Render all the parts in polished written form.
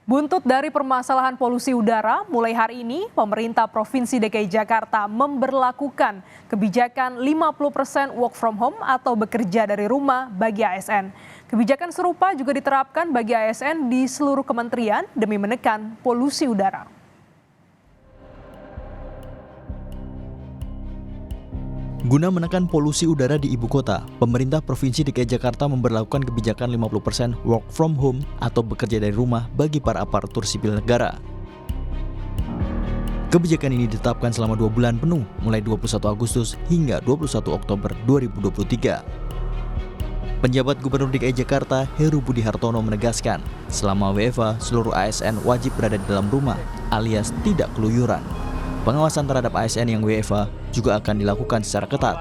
Buntut dari permasalahan polusi udara, mulai hari ini pemerintah Provinsi DKI Jakarta memberlakukan kebijakan 50% work from home atau bekerja dari rumah bagi ASN. Kebijakan serupa juga diterapkan bagi ASN di seluruh kementerian demi menekan polusi udara. Guna menekan polusi udara di ibu kota, pemerintah Provinsi DKI Jakarta memberlakukan kebijakan 50% work from home atau bekerja dari rumah bagi para aparatur sipil negara. Kebijakan ini ditetapkan selama 2 bulan penuh, mulai 21 Agustus hingga 21 Oktober 2023. Penjabat Gubernur DKI Jakarta, Heru Budi Hartono menegaskan, selama WFH, seluruh ASN wajib berada di dalam rumah, alias tidak keluyuran. Pengawasan terhadap ASN yang WFH juga akan dilakukan secara ketat.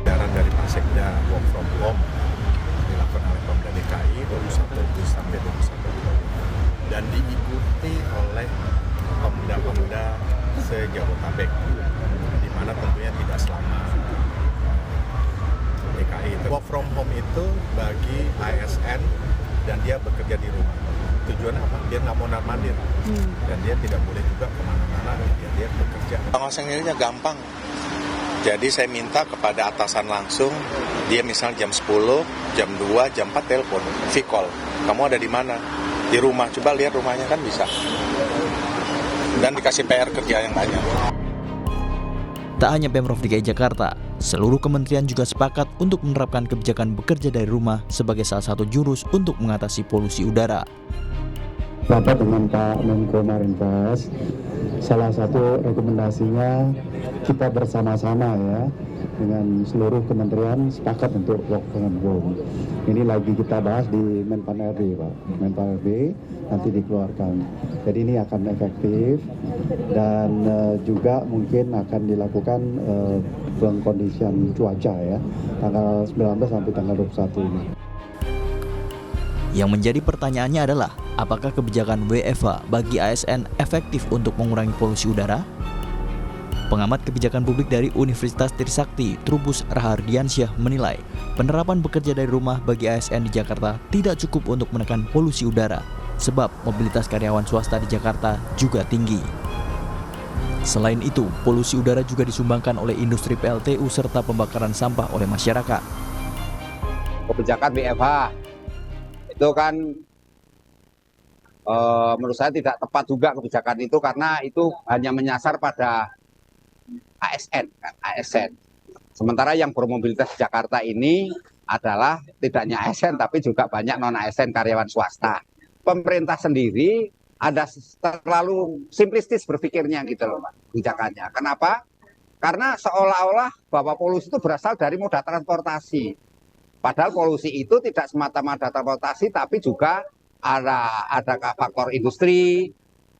Edaran dari Pak Sekda work from home dilakukan oleh Pemda DKI 21 Agustus sampai 21 Oktober dan diikuti oleh Pemda-Pemda se-Jabodetabek, di mana tentunya tidak selama DKI. Work from home itu bagi ASN dan dia bekerja di rumah. Tujuannya apa? Dia nggak mau mondar-mandir dan dia tidak boleh juga kemana-mana, dia bekerja. Pengawasannya gampang, jadi saya minta kepada atasan langsung, dia misalnya jam 10, jam 2, jam 4 telepon, V-call, kamu ada di mana? Di rumah, coba lihat rumahnya kan bisa. Dan dikasih PR kerja yang banyak. Tak hanya Pemprov DKI Jakarta, seluruh kementerian juga sepakat untuk menerapkan kebijakan bekerja dari rumah sebagai salah satu jurus untuk mengatasi polusi udara. Rapat dengan Pak Menko Marinvest, salah satu rekomendasinya kita bersama-sama ya dengan seluruh kementerian sepakat untuk work from home. Ini lagi kita bahas di Menpan RB, Pak. Menpan RB nanti dikeluarkan. Jadi ini akan efektif dan juga mungkin akan dilakukan pengkondisian cuaca ya, tanggal 19 sampai tanggal 21 ini. Yang menjadi pertanyaannya adalah, apakah kebijakan WFH bagi ASN efektif untuk mengurangi polusi udara? Pengamat kebijakan publik dari Universitas Trisakti, Trubus Rahardiansyah menilai, penerapan bekerja dari rumah bagi ASN di Jakarta tidak cukup untuk menekan polusi udara, sebab mobilitas karyawan swasta di Jakarta juga tinggi. Selain itu, polusi udara juga disumbangkan oleh industri PLTU serta pembakaran sampah oleh masyarakat. Kebijakan WFH itu kan menurut saya tidak tepat juga kebijakan itu, karena itu hanya menyasar pada ASN. Sementara yang bermobilitas di Jakarta ini adalah tidak hanya ASN tapi juga banyak non-ASN karyawan swasta. Pemerintah sendiri ada terlalu simplistis berpikirnya gitu loh, Pak, kebijakannya. Kenapa? Karena seolah-olah bahwa polusi itu berasal dari moda transportasi. Padahal polusi itu tidak semata-mata transportasi, tapi juga ada faktor industri,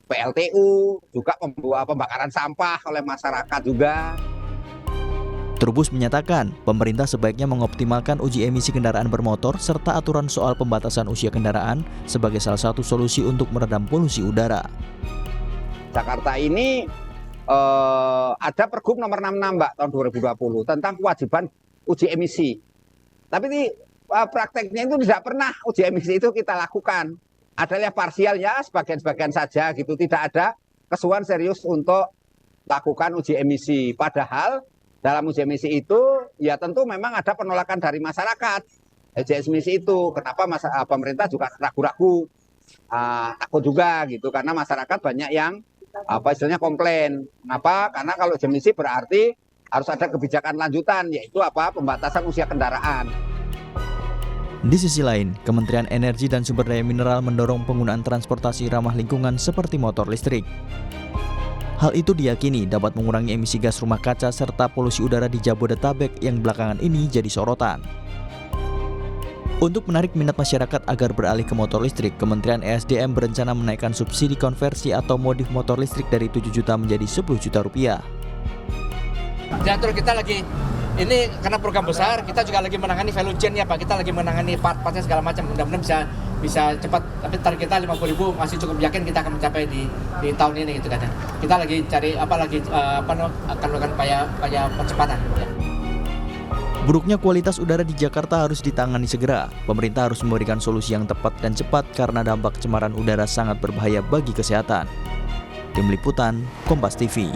PLTU, juga pembakaran sampah oleh masyarakat juga. Trubus menyatakan, pemerintah sebaiknya mengoptimalkan uji emisi kendaraan bermotor serta aturan soal pembatasan usia kendaraan sebagai salah satu solusi untuk meredam polusi udara. Jakarta ini ada Pergub nomor 66, Mbak, tahun 2020 tentang kewajiban uji emisi. Tapi ini prakteknya itu tidak pernah uji emisi itu kita lakukan. Adalah parsial ya, sebagian-sebagian saja gitu. Tidak ada keseruan serius untuk lakukan uji emisi. Padahal dalam uji emisi itu ya tentu memang ada penolakan dari masyarakat. Uji emisi itu kenapa pemerintah juga ragu-ragu, takut juga gitu, karena masyarakat banyak yang istilahnya komplain. Kenapa? Karena kalau uji emisi berarti harus ada kebijakan lanjutan, yaitu pembatasan usia kendaraan. Di sisi lain, Kementerian Energi dan Sumber Daya Mineral mendorong penggunaan transportasi ramah lingkungan seperti motor listrik. Hal itu diyakini dapat mengurangi emisi gas rumah kaca serta polusi udara di Jabodetabek yang belakangan ini jadi sorotan. Untuk menarik minat masyarakat agar beralih ke motor listrik, Kementerian ESDM berencana menaikkan subsidi konversi atau modif motor listrik dari 7 juta menjadi 10 juta rupiah. Dan terus kita lagi, ini karena program besar, kita juga lagi menangani value chain ya Pak, kita lagi menangani part-partnya segala macam, mudah-mudahan bisa cepat, tapi target kita 50.000 masih cukup yakin kita akan mencapai di tahun ini gitu kan. Kita lagi cari akan melakukan upaya percepatan. Ya. Buruknya kualitas udara di Jakarta harus ditangani segera. Pemerintah harus memberikan solusi yang tepat dan cepat karena dampak pencemaran udara sangat berbahaya bagi kesehatan. Tim Liputan, Kompas TV.